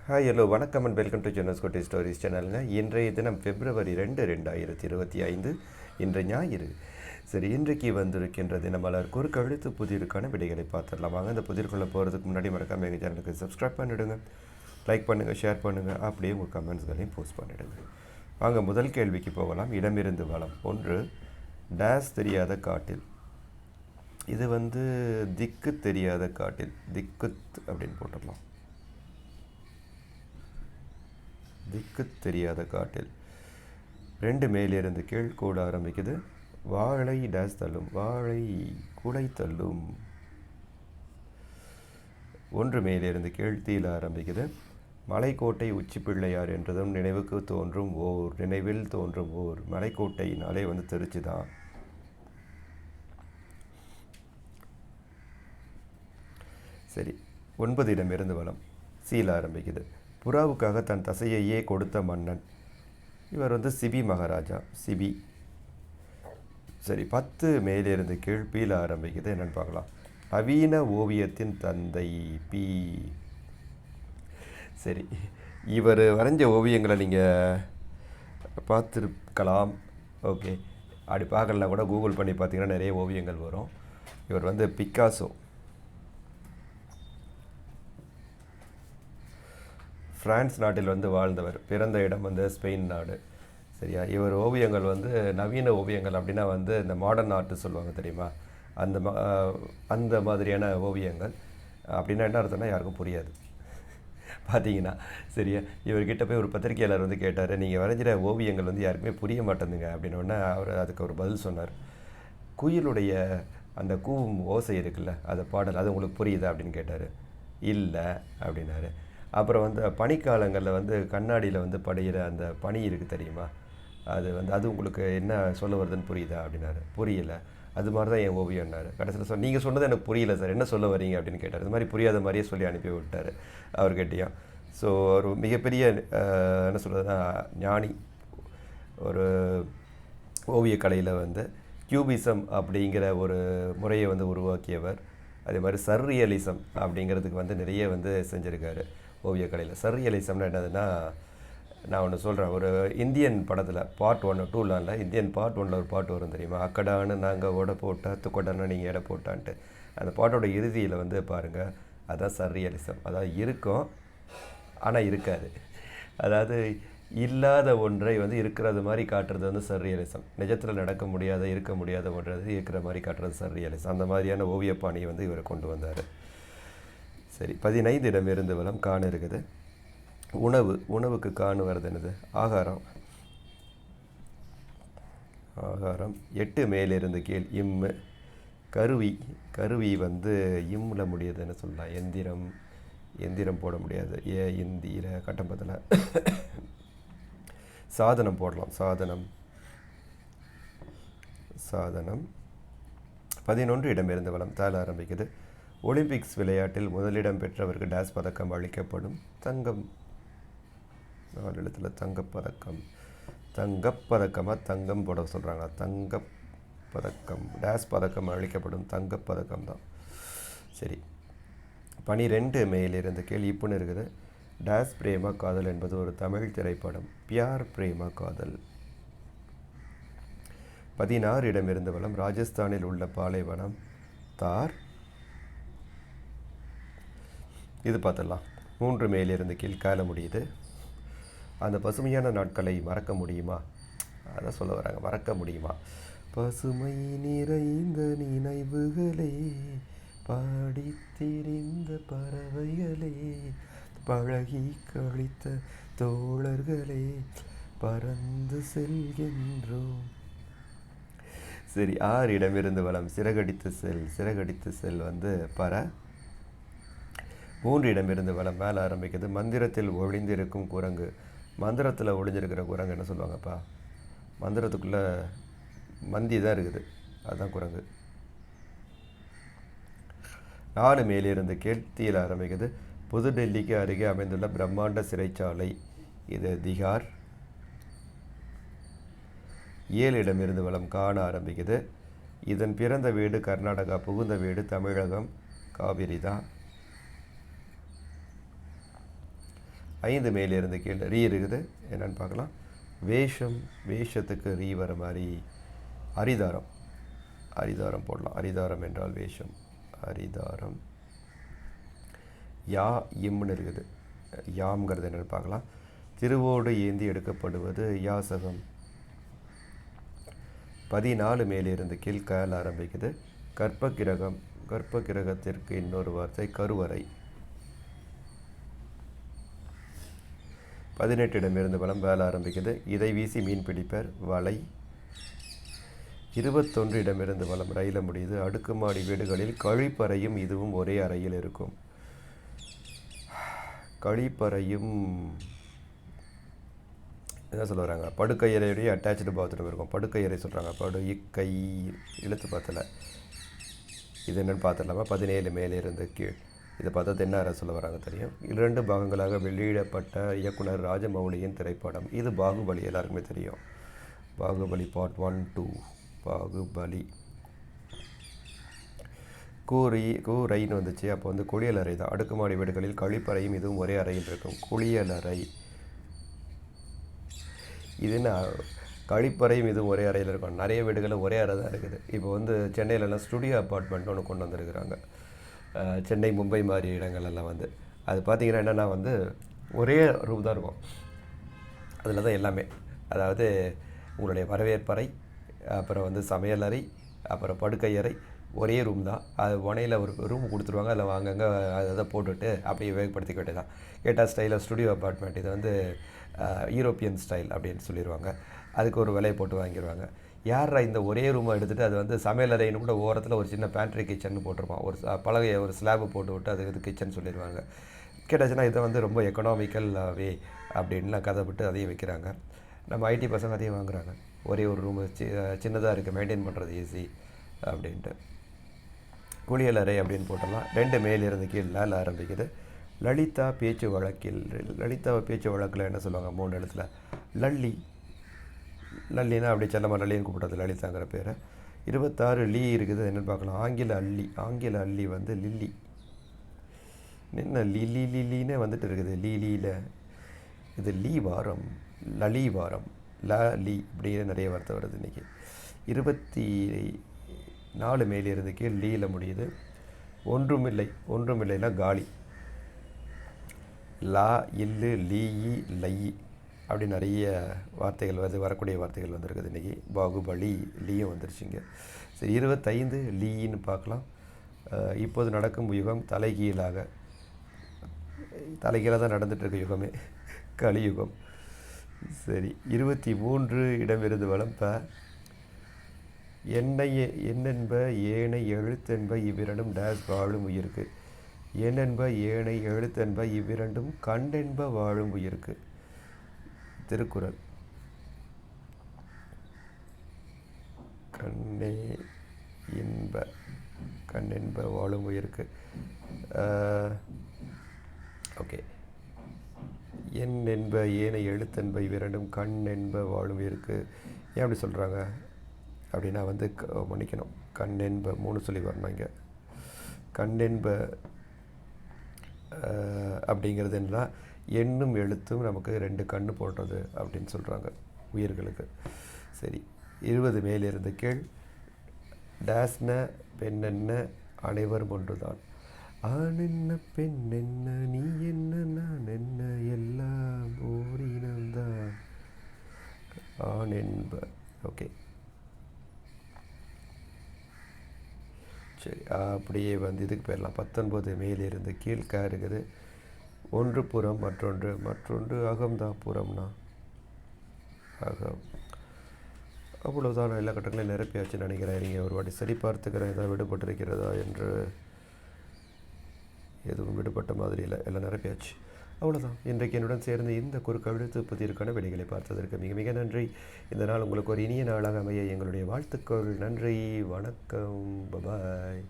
Hi hello வணக்கம் and welcome to ஜெனஸ் கோட்டை stories சேனலுங்க. இன்றைய தினம் February 2, 2025 இன்று ஞாயிறு. சரி, இன்றைக்கு வந்திருக்கின்ற தினமலர் குறுக்கெழுத்து புதிருக்கான விடைகளை பார்த்துடலாம். வாங்க. இந்த புதிர்க்குள்ளே போகிறதுக்கு முன்னாடி மறக்காம எங்கள் சேனலுக்கு சப்ஸ்கிரைப் பண்ணிவிடுங்க, லைக் பண்ணுங்கள், ஷேர் பண்ணுங்கள், அப்படியே உங்கள் கமெண்ட்ஸ்களையும் போஸ்ட் பண்ணிவிடுங்க. வாங்க, முதல் கேள்விக்கு போகலாம். இடமிருந்து வளம். ஒன்று, டேஸ் தெரியாத காட்டில். இது திக்கு தெரியாத காட்டில். திக்குத் அப்படின்னு போட்டுடலாம். திக்கு தெரியாத காட்டில். 2 மேலிருந்து கீழ் கூட ஆரம்பிக்குது. வாழை டேஸ் தள்ளும். வாழை குலை தள்ளும். 1 மேலிருந்து கீழ் தீல ஆரம்பிக்குது. மலைக்கோட்டை உச்சி பிள்ளையார் என்றதும் நினைவுக்கு தோன்றும் ஓர், நினைவில் தோன்றும் ஓர். மலைக்கோட்டையினாலே திருச்சி தான். சரி, 9 இடமிருந்து வளம். சீல ஆரம்பிக்குது. புறாவுக்காக தன் தசையையே கொடுத்த மன்னன். இவர் சிபி மகாராஜா. சிபி. சரி, 10 மேலிருந்து கீழ் பீல ஆரம்பிக்குது. என்னென்னு பார்க்கலாம். நவீன ஓவியத்தின் தந்தை பி. சரி, இவர் வரைஞ்ச ஓவியங்களை நீங்கள் பார்த்துருக்கலாம். ஓகே, அப்படி பார்க்கலாம் கூட கூகுள் பண்ணி பார்த்தீங்கன்னா நிறைய ஓவியங்கள் வரும். இவர் பிக்காசோ. பிரான்ஸ் நாட்டில் வாழ்ந்தவர். பிறந்த இடம் ஸ்பெயின் நாடு. சரியா? இவர் ஓவியங்கள் நவீன ஓவியங்கள் அப்படின்னா இந்த மாடர்ன் ஆர்ட்டு சொல்லுவாங்க தெரியுமா, அந்த மாதிரியான ஓவியங்கள். அப்படின்னா என்ன அர்த்தம்னா யாருக்கும் புரியாது பார்த்தீங்கன்னா. சரியா? இவர்கிட்ட போய் ஒரு பத்திரிகையாளர் கேட்டார், நீங்கள் வரைஞ்சிற ஓவியங்கள் யாருக்குமே புரிய மாட்டேங்குங்க அப்படின்னோடனே அவர் அதுக்கு ஒரு பதில் சொன்னார். குயிலுடைய அந்த கூவும் ஓசை இருக்குல்ல, அது பாடல், அது உங்களுக்கு புரியுதா அப்படின்னு கேட்டார். இல்லை அப்படின்னாரு. அப்புறம் பனிக்காலங்களில் கண்ணாடியில் படையிற அந்த பனி இருக்குது தெரியுமா, அது அது உங்களுக்கு என்ன சொல்ல வருதுன்னு புரியுதா அப்படின்னாரு. புரியலை. அது மாதிரி தான் என் ஓவியம்னாரு. கடைசியில் நீங்கள் சொன்னது எனக்கு புரியல சார், என்ன சொல்ல வரீங்க அப்படின்னு கேட்டார். இது மாதிரி புரியாத மாதிரியே சொல்லி அனுப்பி விட்டார் அவர்கிட்டையும். ஸோ ஒரு மிகப்பெரிய என்ன சொல்கிறதுனா ஞானி. ஒரு ஓவியக்கலையில் கியூபிசம் அப்படிங்கிற ஒரு முறையை உருவாக்கியவர். அதே மாதிரி சர்ரியலிசம் அப்படிங்கிறதுக்கு நிறைய செஞ்சுருக்காரு ஓவியக்கலையில். சர்ரியலிசம்னா என்னதுன்னா, நான் ஒன்று சொல்கிறேன். ஒரு இந்தியன் படத்தில் பார்ட் 1, 2லாம் இல்லை, இந்தியன் பார்ட் 1ல் ஒரு பாட்டு வரும் தெரியுமா, அக்கடான்னு நாங்கள் ஓட போட்டா துக்கடான்னு நீங்கள் எடை போட்டான்ட்டு. அந்த பாட்டோட இறுதியில் பாருங்கள், அதுதான் சர்ரியலிசம். அதாவது இருக்கும் ஆனால் இருக்காது. அதாவது இல்லாத ஒன்றை இருக்கிறது மாதிரி காட்டுறது சர்ரியலிசம். நிஜத்தில் நடக்க முடியாத, இருக்க முடியாத ஒன்றை இருக்கிற மாதிரி காட்டுறது சர்ரியலிசம். அந்த மாதிரியான ஓவியப்பாணியை இவர் கொண்டு வந்தார். சரி, 15 இடமிருந்து வளம். காண இருக்குது. உணவு. உணவுக்கு காணு வருது என்னது? ஆகாரம். ஆகாரம். 8 மேலிருந்து கீழ் இம்மு. கருவி. கருவி இம்மில் முடியுதுன்னு சொல்லலாம். எந்திரம். எந்திரம் போட முடியாது. இந்திர கட்டம்பத்தில் சாதனம் போடலாம். சாதனம். சாதனம். 11 இடமிருந்து வளம். தால ஆரம்பிக்குது. ஒலிம்பிக்ஸ் விளையாட்டில் முதலிடம் பெற்றவருக்கு டேஸ் பதக்கம் அளிக்கப்படும். தங்கம். 4 எழுத்துல தங்கப்பதக்கம். தங்கப்பதக்கமாக தங்கம் போட சொல்கிறாங்க. தங்கப்பதக்கம். டேஸ் பதக்கம் அளிக்கப்படும். தங்கப்பதக்கம் தான். சரி, 12 மேலிருந்து கீழ் இப்புன்னு இருக்குது. டேஸ் பிரேமா காதல் என்பது ஒரு தமிழ் திரைப்படம். பியார் பிரேமா காதல். 16 இடமிருந்து வளம். ராஜஸ்தானில் உள்ள பாலைவனம். தார். இது பார்த்துடலாம். 3 மேலிருந்து கீழ் கால முடியுது. அந்த பசுமையான நாட்களை மறக்க முடியுமா, அதான் சொல்ல வராங்க. மறக்க முடியுமா? பசுமை நிறைந்த நினைவுகளே, பாடித்திரிந்த பறவைகளே, பழகி கழித்த தோழர்களே, பறந்து செல்கின்றோம். சரி, 6 இடமிருந்து வளம். சிறகடித்து செல். சிறகடித்து செல் பற. 3 இடமிருந்து வளம். மேலே ஆரம்பிக்குது. மந்திரத்தில் ஒளிந்திருக்கும் குரங்கு. மந்திரத்தில் ஒளிஞ்சிருக்கிற குரங்கு என்ன சொல்லுவாங்கப்பா? மந்திரத்துக்குள்ளே மந்தி தான் இருக்குது, அதுதான் குரங்கு. 4 மேலிருந்து கீழ் தீல ஆரம்பிக்குது. புதுடெல்லிக்கு அருகே அமைந்துள்ள பிரம்மாண்ட சிறைச்சாலை. இது திகார். 7 இடமிருந்து வளம். காண ஆரம்பிக்குது. இதன் பிறந்த வீடு கர்நாடகா, புகுந்த வீடு தமிழகம். காவிரி தான். 5 மேலிருந்து கீழே ரீ இருக்குது, என்னென்னு பார்க்கலாம். வேஷம், வேஷத்துக்கு ரீ வர மாதிரி அரிதாரம், அரிதாரம் போடலாம். அரிதாரம் என்றால் வேஷம், அரிதாரம். யா இம்னு இருக்குது, யாம்ங்கிறது என்னென்னு பார்க்கலாம். திருவோடு ஏந்தி எடுக்கப்படுவது யாசகம். 14 மேலிருந்து கீழ் கல் ஆரம்பிக்குது. கர்ப்பகிரகம், கர்ப்பகிரகத்திற்கு இன்னொரு வார்த்தை கருவறை. 18 இடமிருந்து வலம் வேலை ஆரம்பிக்குது. இதை வீசி மீன் பிடிப்பர், வலை. 21 இடமிருந்து வலம் ரயில முடியுது. அடுக்குமாடி வீடுகளில் கழிப்பறையும் இதுவும் ஒரே அறையில் இருக்கும். கழிப்பறையும் என்ன சொல்ல வராங்க, படுக்கையறையுடைய அட்டாச்சு பாத்ரூம் இருக்கும். படுக்கையறை சொல்கிறாங்க, கை இழுத்து பார்த்தல. இது என்னென்னு பார்த்துடலாமா. 17 மேலே இருந்து கீழ். இதை பார்த்தா என்ன சொல்ல வராங்க தெரியும். 2 பாகங்களாக வெளியிடப்பட்ட இயக்குனர் ராஜமௌலியின் திரைப்படம். இது பாகுபலி, எல்லாருக்குமே தெரியும். பாகுபலி பார்ட் 1, 2. பாகுபலி. கூரைன்னு வந்துச்சு, அப்போ வந்து குளியலறை தான். அடுக்குமாடி வீடுகளில் கழிப்பறையும் இதுவும் ஒரே அறையில் இருக்கும். குளியலறை. இதுன்னு கழிப்பறையும் இதுவும் ஒரே அறையில் இருக்கும். நிறைய வீடுகளில் ஒரே அறை தான் இருக்குது. இப்போ வந்து சென்னையிலலாம் ஸ்டுடியோ அப்பார்ட்மெண்ட் ஒன்று கொண்டு வந்திருக்கிறாங்க. சென்னை, மும்பை மாதிரி இடங்கள்லாம் வந்து அது பார்த்திங்கன்னா என்னென்னா வந்து ஒரே ரூம் தான் இருக்கும். அதில் தான் எல்லாமே, அதாவது உங்களுடைய வரவேற்பறை, அப்புறம் வந்து சமையலறை, அப்புறம் படுக்கையறை, ஒரே ரூம் தான். அது உனையில் ஒரு ரூம் கொடுத்துருவாங்க. அதில் அங்கங்கே அதை போட்டுவிட்டு அப்படியே வேகப்படுத்திக்க வேண்டியதான். கேட்டால் ஸ்டைலாக ஸ்டுடியோ அப்பார்ட்மெண்ட், இது வந்து யூரோப்பியன் ஸ்டைல் அப்படின்னு சொல்லிடுவாங்க. அதுக்கு ஒரு விலையை போட்டு வாங்கிடுவாங்க. யாரா இந்த ஒரே ரூமை எடுத்துகிட்டு அது வந்து சமையலறைன்னு கூட ஓரத்தில் ஒரு சின்ன பேண்ட்ரி கிச்சன் போட்டிருப்பான். ஒரு பலகையை ஒரு ஸ்லாபு போட்டு விட்டு அது இது கிச்சன் சொல்லிடுவாங்க. கேட்டாச்சுன்னா இதை வந்து ரொம்ப எக்கனாமிக்கல் வே அப்படின்லாம் கதை விட்டு அதையும் வைக்கிறாங்க. நம்ம ஐடி பசங்க அதையும் வாங்குறாங்க. ஒரே ஒரு ரூமு சின்னதாக இருக்குது, மெயின்டைன் பண்ணுறது ஈஸி அப்படின்ட்டு. குளியலறை அப்படின்னு போட்டலாம். 2 மேலிருந்து கீழ் லால் ஆரம்பிக்குது. லலிதா பேச்சு வழக்கில். லலிதா பேச்சு வழக்கில் என்ன சொல்லுவாங்க, 3 இடத்துல லல்லி. லல்லினா அப்படி செல்லமாக லல்லின்னு கூப்பிட்றது, லலிதாங்கிற பேரை. 26 லீ இருக்குது, என்னென்னு பார்க்கலாம். ஆங்கில அள்ளி. ஆங்கில அள்ளி வந்து லில்லி. என்ன லில்லின்னே வந்துட்டு இருக்குது லீலியில். இது லீ வாரம், லலி வாரம், லீ இப்படின்னு நிறைய வார்த்தை வருது இன்றைக்கி. 24 மேலிருந்து கீழ் லீயில் முடியுது. ஒன்றுமில்லை. ஒன்றுமில்லைன்னா காலி. லா, இல்லு, லீயி, லையி அப்படி நிறைய வார்த்தைகள் வரக்கூடிய வார்த்தைகள் வந்திருக்குது இன்றைக்கி. பாகுபலி லீயும் வந்துருச்சுங்க. சரி, 25 லீயின்னு பார்க்கலாம். இப்போது நடக்கும் யுகம் தலைகீழாக. தலைகீழாக தான் நடந்துகிட்ருக்க யுகமே, கலியுகம். சரி, 23 இடமிருந்து வளம். என்னென்ப ஏனை எழுத்தென்ப இவ்விரண்டும் டேஸ் வாழும் உயிருக்கு. என்னென்ப ஏனை எழுத்தென்ப இவ்விரண்டும் கண்டென்ப வாழும் உயிருக்கு. திருக்குறள். கண்ணே இன்ப, கண்ணென்ப வாழும் உயிருக்கு. ஓகே. என் என்ப ஏனை எழுத்தென்ப இவ்விரண்டும் கண் என்ப வாழும் உயிருக்கு. ஏன் அப்படி சொல்கிறாங்க அப்படின்னா வந்து மன்னிக்கணும், கண் என்ப 3 சொல்லி வரணும் இங்கே. கண் என்ப அப்படிங்கிறது என்னன்னா, எண்ணும் எழுத்தும் நமக்கு 2 கண்ணு போடுறது அப்படின்னு சொல்கிறாங்க உயிர்களுக்கு. சரி, 20 மேலிருந்து கீழ். டேஸ்ன பெண்ணென்ன அனைவரும் ஒன்றுதான். ஆண் என்ன பெண் என்ன நீ என்ன நான் என்ன எல்லாம் ஓரினம்தான். ஆண் என்ப. ஓகே, சரி, அப்படியே வந்து இதுக்கு போயிடலாம். 19 மேலிருந்து கீழ் இருக்குது. ஒன்று புறம், மற்றொன்று அகம்தான். புறம்னா அகம். அவ்வளோதான். நான் எல்லா கட்டங்களையும் நிரப்பியாச்சுன்னு நினைக்கிறேன். நீங்கள் ஒரு வாட்டி சரி பார்த்துக்கிறேன், ஏதாவது விடுபட்டிருக்கிறதா என்று. எதுவும் விடுபட்ட மாதிரி இல்லை, எல்லாம் நிரப்பியாச்சு. அவ்வளோதான். இன்றைக்கு என்னுடன் சேர்ந்து இந்த குறுக்கவிழ்த்து புதிருக்கான வெளிகளை பார்த்ததற்கு மிக மிக நன்றி. இந்த நாள் உங்களுக்கு ஒரு இனிய நாளாக அமைய எங்களுடைய வாழ்த்துக்கள். நன்றி, வணக்கம், பபாய்.